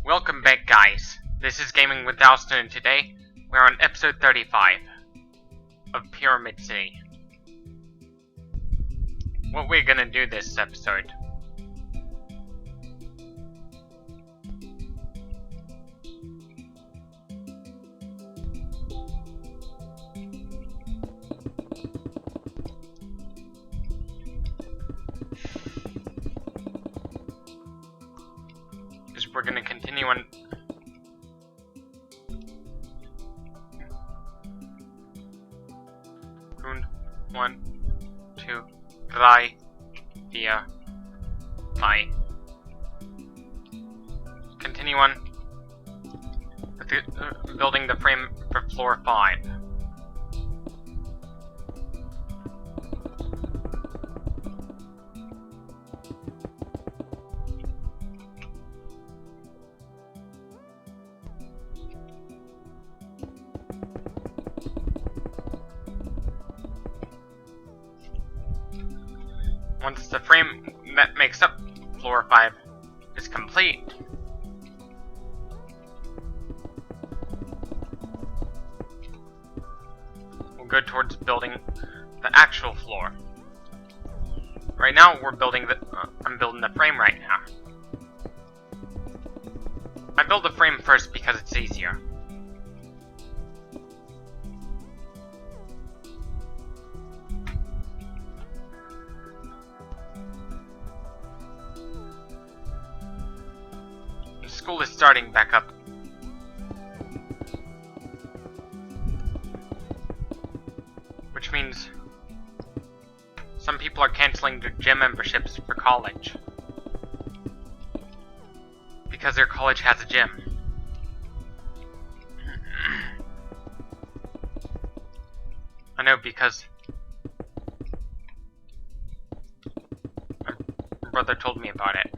Welcome back, guys. This is Gaming with Dalston, and today we're on episode 35 of Pyramid City. What we're gonna do this episode is we're gonna continue on Rune 1, 2, 3, 4, 5. Continue on with building the frame for floor 5. Once the frame that makes up floor 5 is complete, we'll go towards building the actual floor. Right now, I'm building the frame right now. I build the frame first because it's easier. School is starting back up. Which means some people are canceling their gym memberships for college. Because their college has a gym. I know, because my brother told me about it.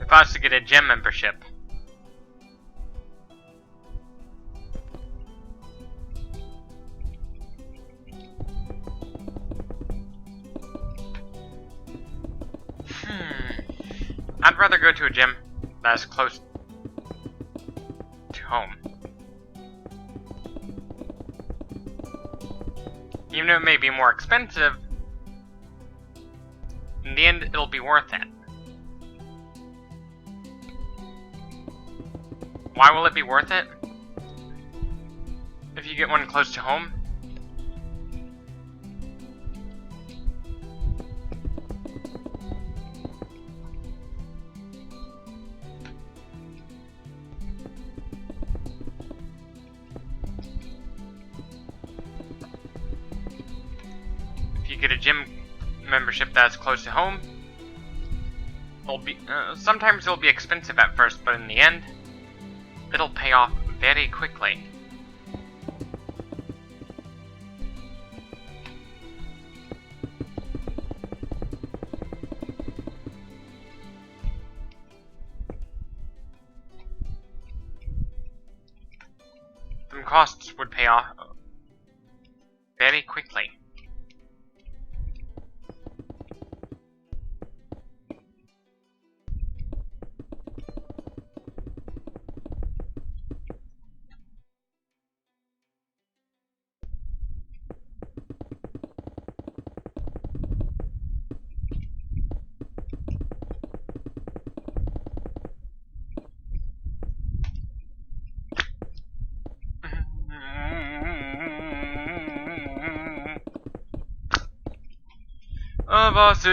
If I was to get a gym membership, I'd rather go to a gym that's close to home. Even though it may be more expensive, in the end it'll be worth it. Why will it be worth it? If you get one close to home? If you get a gym membership that's close to home, it'll be sometimes it'll be expensive at first, but in the end, it'll pay off very quickly. Some costs would pay off very quickly. of a city.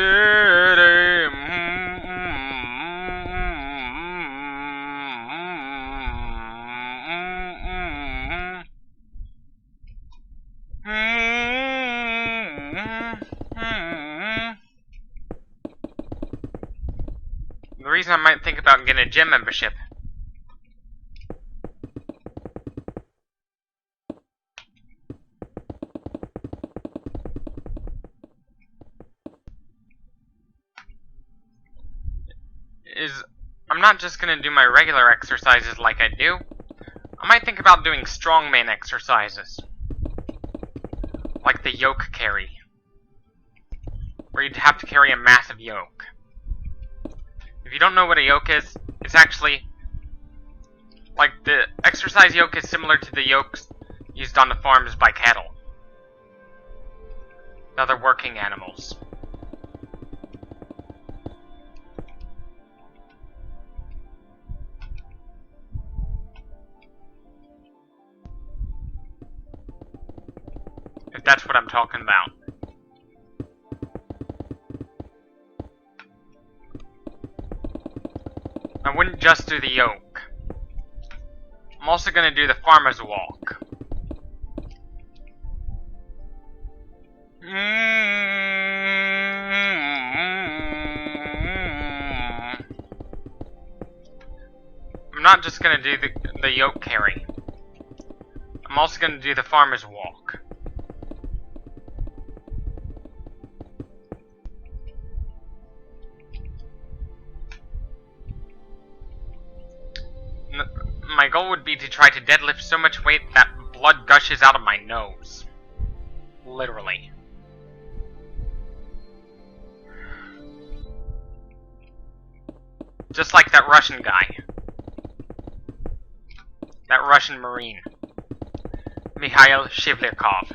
The reason I might think about getting a gym membership is I'm not just gonna do my regular exercises like I do. I might think about doing strongman exercises. Like the yoke carry. Where you'd have to carry a massive yoke. If you don't know what a yoke is, it's actually like the exercise yoke is similar to the yokes used on the farms by cattle. And other working animals. If that's what I'm talking about. I wouldn't just do the yoke. I'm also going to do the farmer's walk. I'm not just going to do the yoke carry. I'm also going to do the farmer's walk. My goal would be to try to deadlift so much weight that blood gushes out of my nose. Literally. Just like that Russian guy. That Russian Marine. Mikhail Shivlyakov.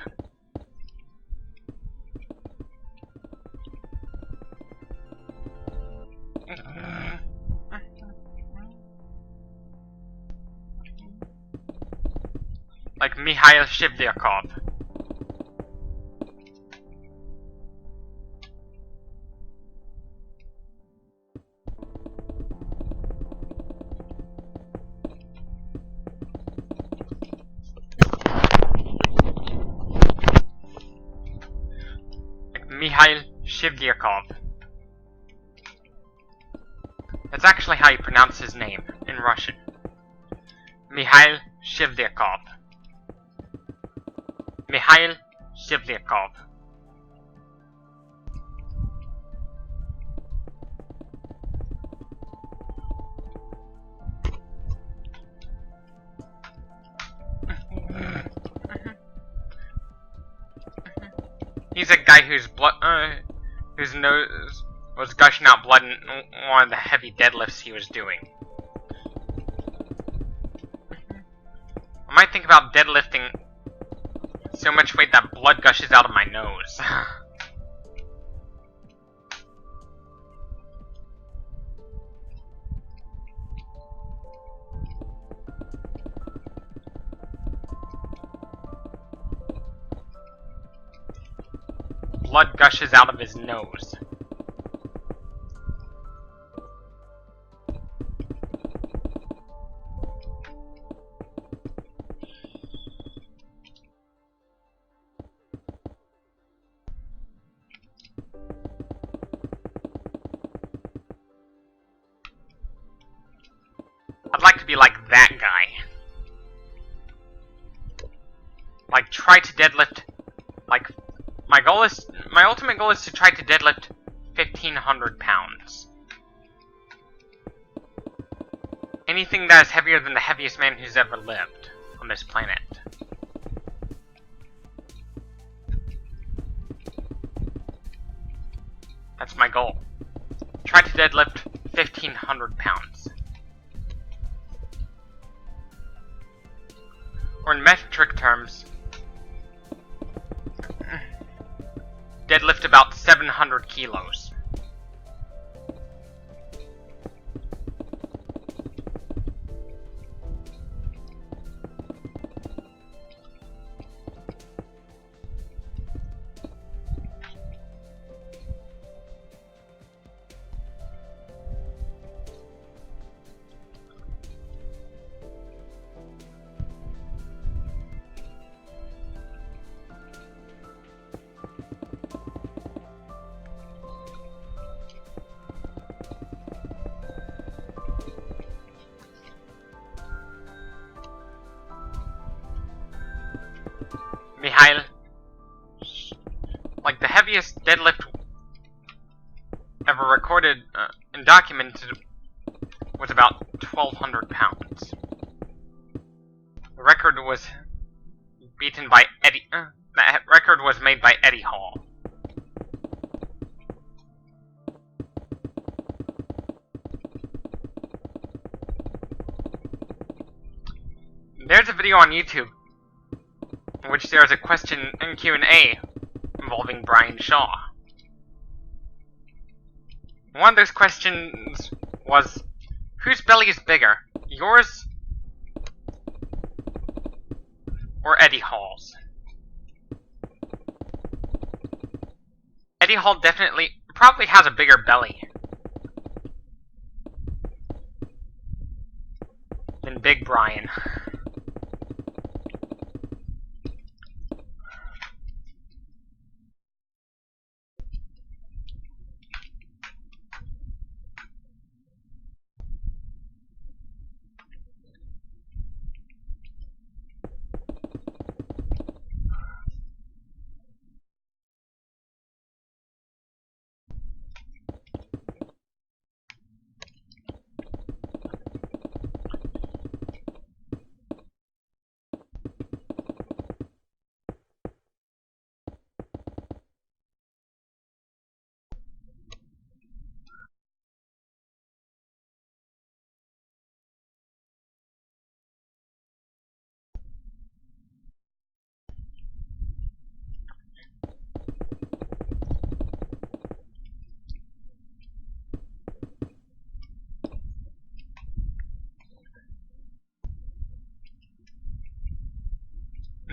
Like Mikhail Shivlyakov. Like Mikhail Shivlyakov. That's actually how you pronounce his name in Russian. Mikhail Shivlyakov. Mikhail Shivlyakov. He's a guy whose nose was gushing out blood in one of the heavy deadlifts he was doing. I might think about deadlifting so much weight that blood gushes out of my nose. Blood gushes out of his nose. I'd like to be like that guy. Like, try to deadlift, like, my ultimate goal is to try to deadlift 1,500 pounds. Anything that is heavier than the heaviest man who's ever lived on this planet. That's my goal. Try to deadlift 1,500 pounds. Or in metric terms, deadlift about 700 kilos. Mihail, like the heaviest deadlift ever recorded and documented was about 1,200 pounds. The record was beaten by Eddie. That record was made by Eddie Hall. There's a video on YouTube in which there is a question and Q&A involving Brian Shaw. One of those questions was, whose belly is bigger, yours or Eddie Hall's? Eddie Hall probably has a bigger belly than Big Brian.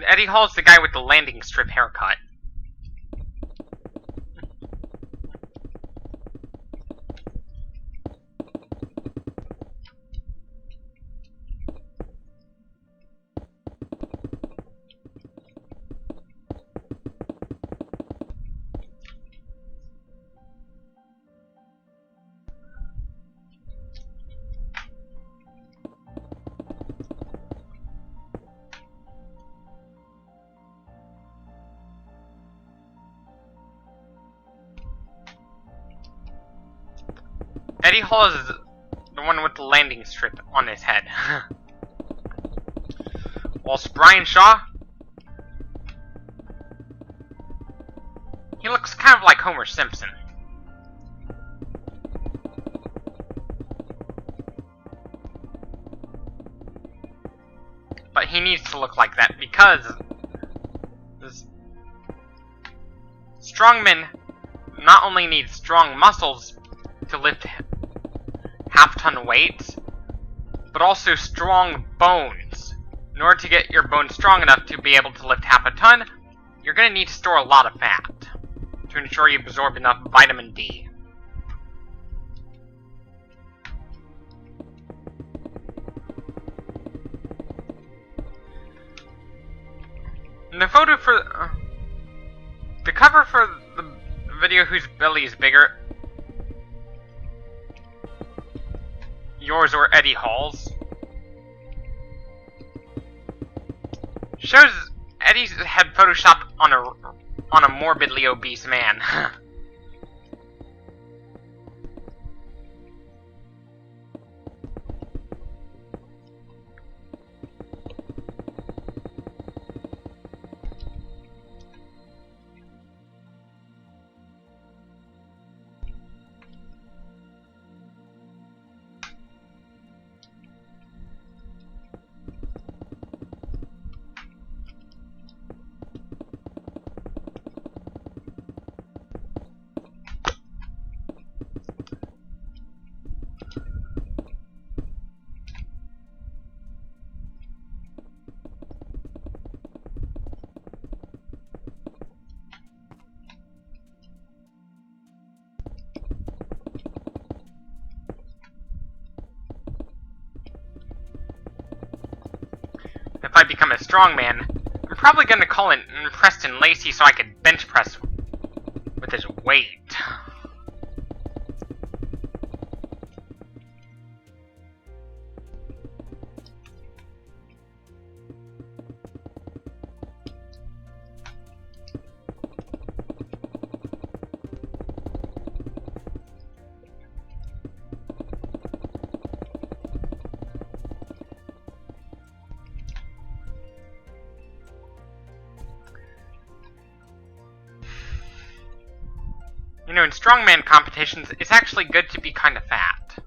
Eddie Hall's the guy with the landing strip haircut. Eddie Hall is the one with the landing strip on his head. Whilst Brian Shaw, he looks kind of like Homer Simpson. But he needs to look like that because strongmen not only need strong muscles to lift half-ton weights, but also strong bones. In order to get your bones strong enough to be able to lift half a ton, you're going to need to store a lot of fat to ensure you absorb enough vitamin D. And the photo for the cover for the video whose belly is bigger, yours or Eddie Hall's, shows Eddie's head photoshopped on a morbidly obese man. If I become a strongman, I'm probably gonna call in Preston Lacey so I could bench press with his weight. You know, in strongman competitions, it's actually good to be kind of fat.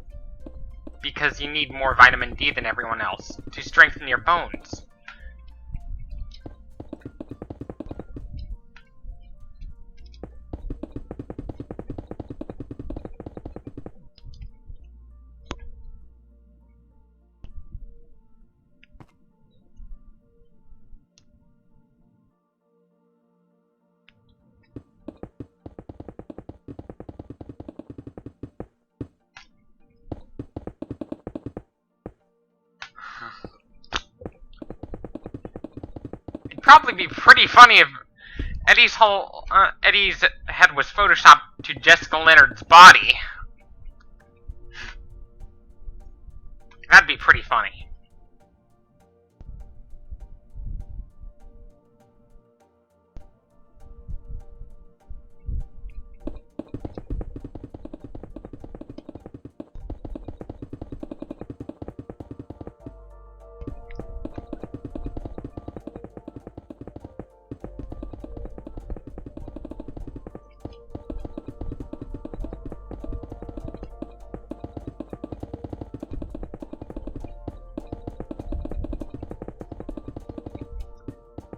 Because you need more vitamin D than everyone else to strengthen your bones. It'd probably be pretty funny if Eddie's head was photoshopped to Jessica Leonard's body. That'd be pretty funny.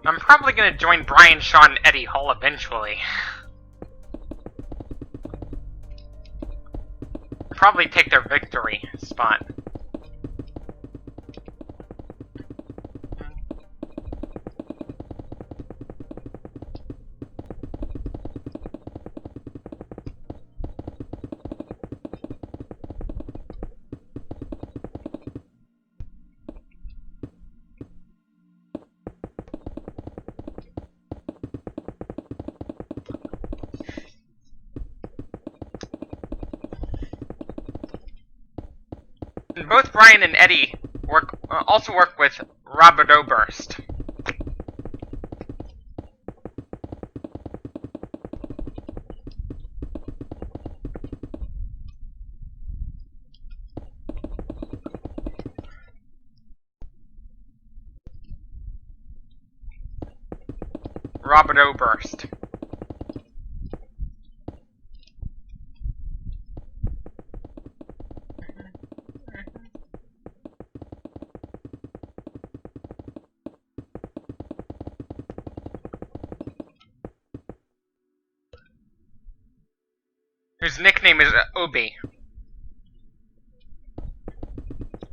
I'm probably gonna join Brian Shaw and Eddie Hall eventually. Probably take their victory spot. Both Brian and Eddie also work with Robert Oberst. Robert Oberst. Whose nickname is Obi,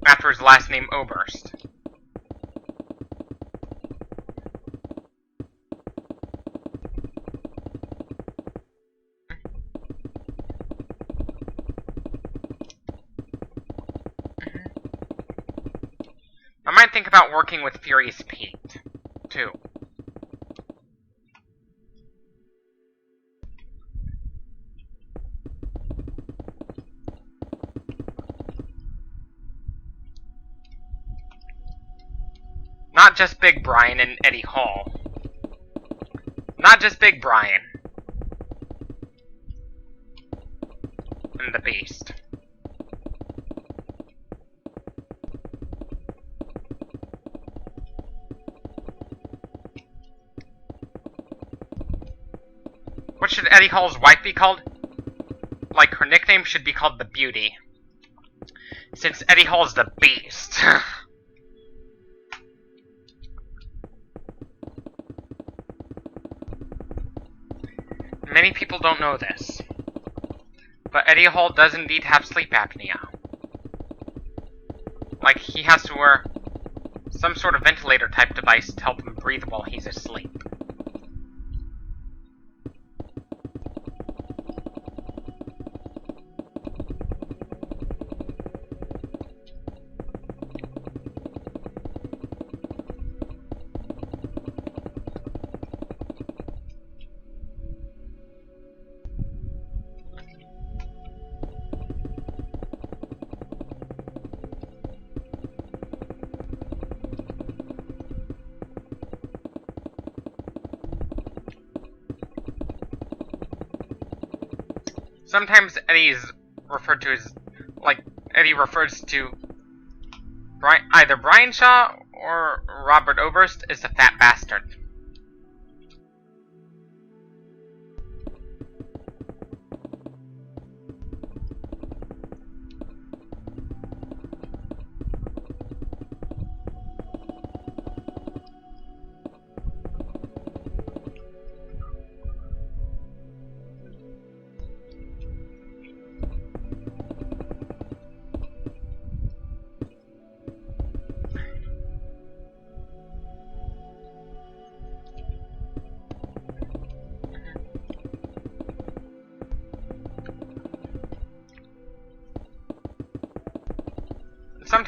after his last name Oberst. I might think about working with Furious Pete, too. Not just Big Brian and Eddie Hall. Not just Big Brian. And the Beast. What should Eddie Hall's wife be called? Like, her nickname should be called the Beauty. Since Eddie Hall's the Beast. Many people don't know this, but Eddie Hall does indeed have sleep apnea. Like, he has to wear some sort of ventilator type device to help him breathe while he's asleep. Sometimes Eddie's referred to as, like, Eddie refers to either Brian Shaw or Robert Oberst as the fat bastard.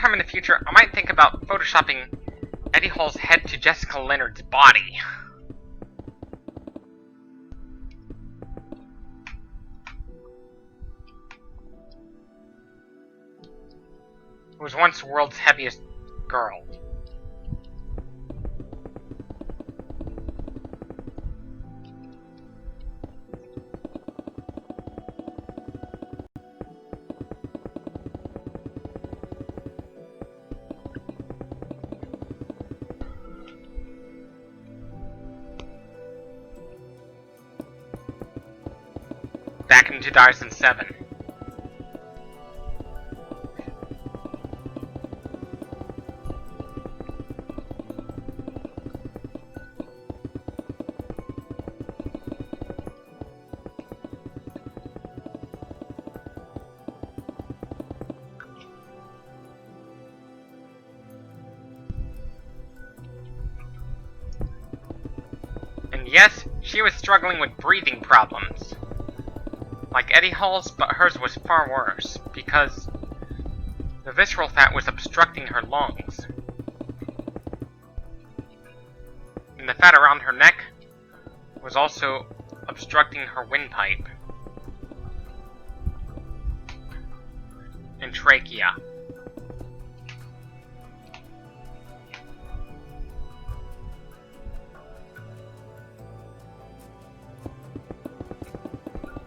sometime in the future, I might think about photoshopping Eddie Hall's head to Jessica Leonard's body. Who was once the world's heaviest girl. Back in 2007. And yes, she was struggling with breathing problems. Like Eddie Hall's, but hers was far worse, because the visceral fat was obstructing her lungs. And the fat around her neck was also obstructing her windpipe and trachea.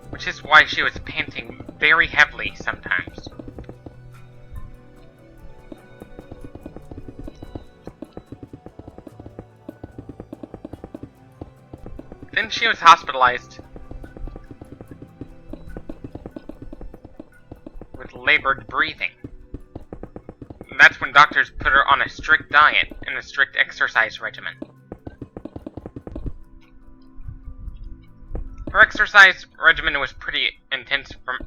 Which is why she was panting very heavily sometimes. Then she was hospitalized with labored breathing. And that's when doctors put her on a strict diet and a strict exercise regimen. Her exercise regimen was pretty intense from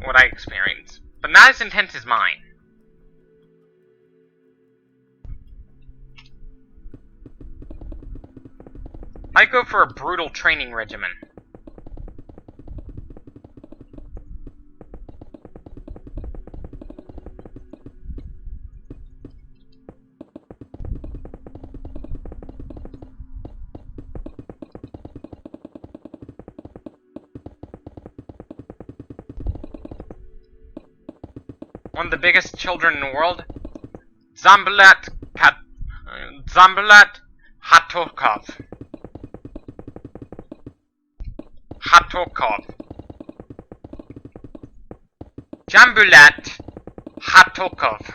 what I experienced, but not as intense as mine. I go for a brutal training regimen. One of the biggest children in the world, Zambulat Hatokov. Jambulat Hatokov.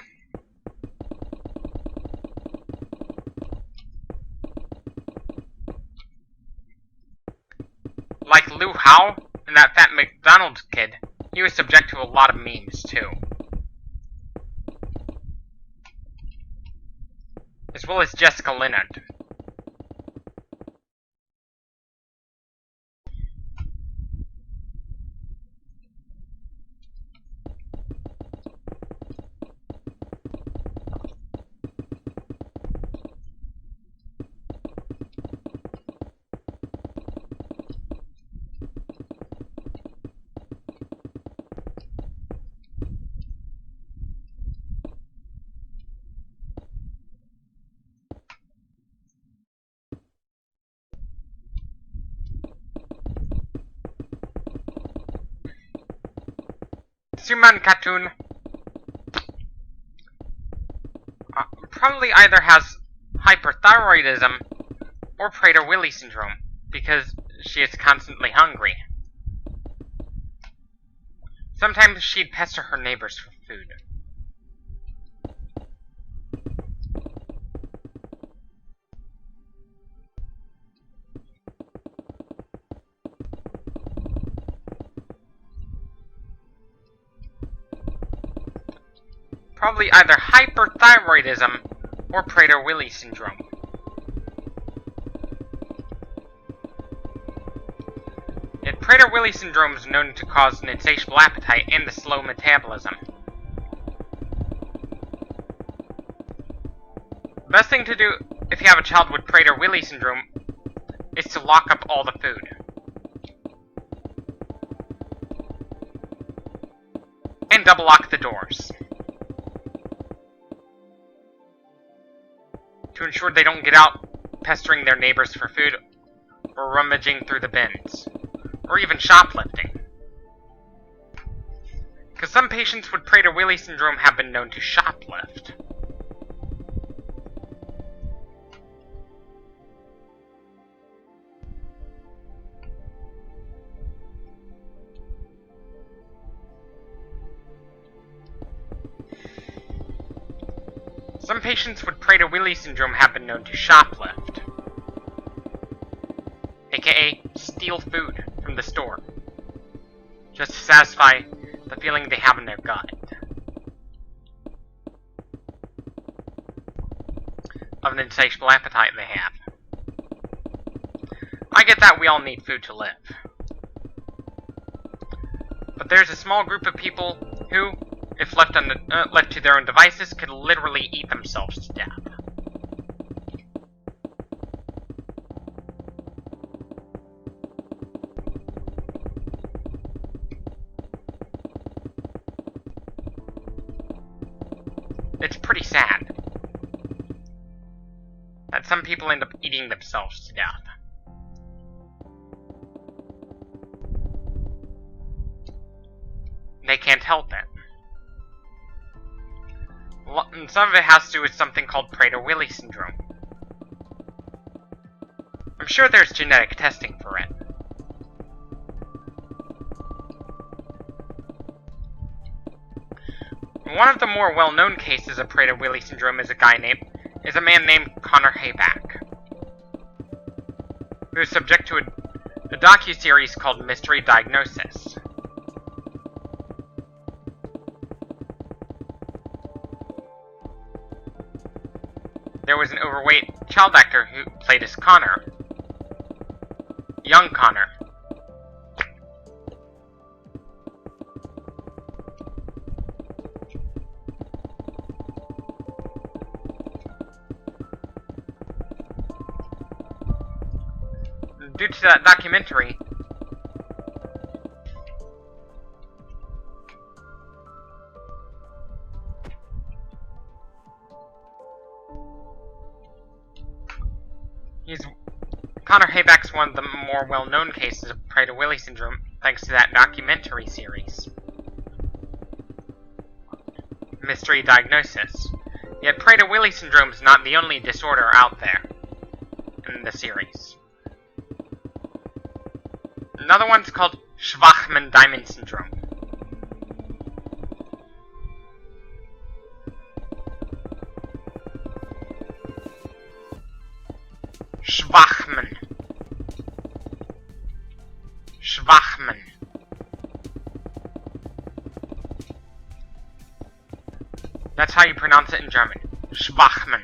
Like Lou Howe and that fat McDonald's kid, he was subject to a lot of memes too. As well as Jessica Leonard. Suman Khatun probably either has hyperthyroidism or Prader-Willi syndrome because she is constantly hungry. Sometimes she'd pester her neighbors for food. Probably either hyperthyroidism or Prader-Willi syndrome. And Prader-Willi syndrome is known to cause an insatiable appetite and a slow metabolism. The best thing to do if you have a child with Prader-Willi syndrome is to lock up all the food. And double lock the doors. to ensure they don't get out pestering their neighbors for food, or rummaging through the bins, or even shoplifting. Because some patients with Prader-Willi syndrome have been known to shoplift. Some patients with Prader-Willi syndrome have been known to shoplift, aka steal food from the store, just to satisfy the feeling they have in their gut of an insatiable appetite they have. I get that we all need food to live, but there's a small group of people who, if left to their own devices, could literally eat themselves to death. It's pretty sad that some people end up eating themselves to death. They can't help it. And some of it has to do with something called Prader-Willi syndrome. I'm sure there's genetic testing for it. One of the more well-known cases of Prader-Willi syndrome is a man named Connor Hayback, who is subject to a docu-series called Mystery Diagnosis. There was an overweight child actor who played as Connor. Young Connor. Due to that documentary, Connor Hayback's one of the more well-known cases of Prader-Willi syndrome, thanks to that documentary series, Mystery Diagnosis. Yet Prader-Willi syndrome is not the only disorder out there in the series. Another one's called Schwachman-Diamond syndrome. Schwachman. Schwachman. That's how you pronounce it in German. Schwachman.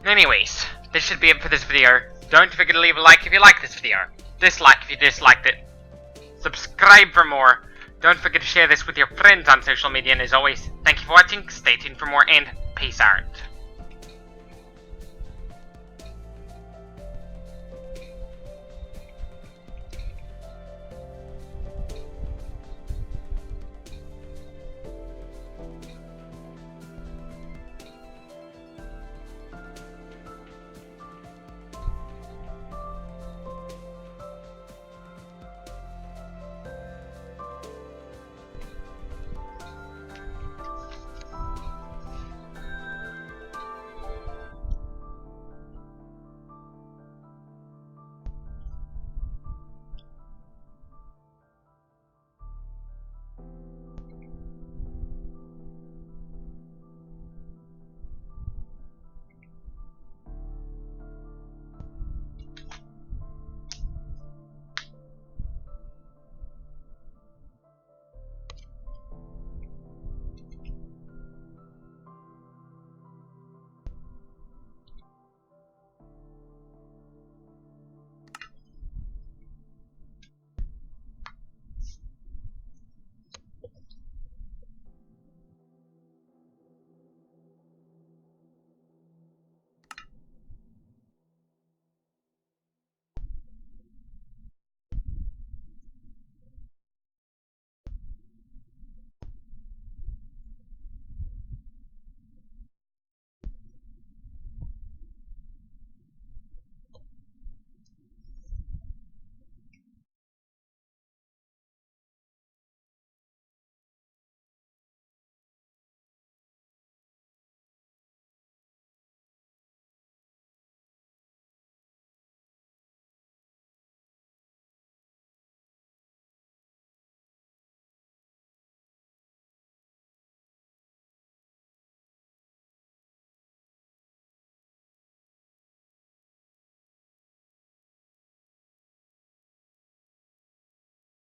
Anyways, this should be it for this video. Don't forget to leave a like if you like this video. Dislike if you disliked it. Subscribe for more. Don't forget to share this with your friends on social media, and as always, thank you for watching, stay tuned for more, and peace out.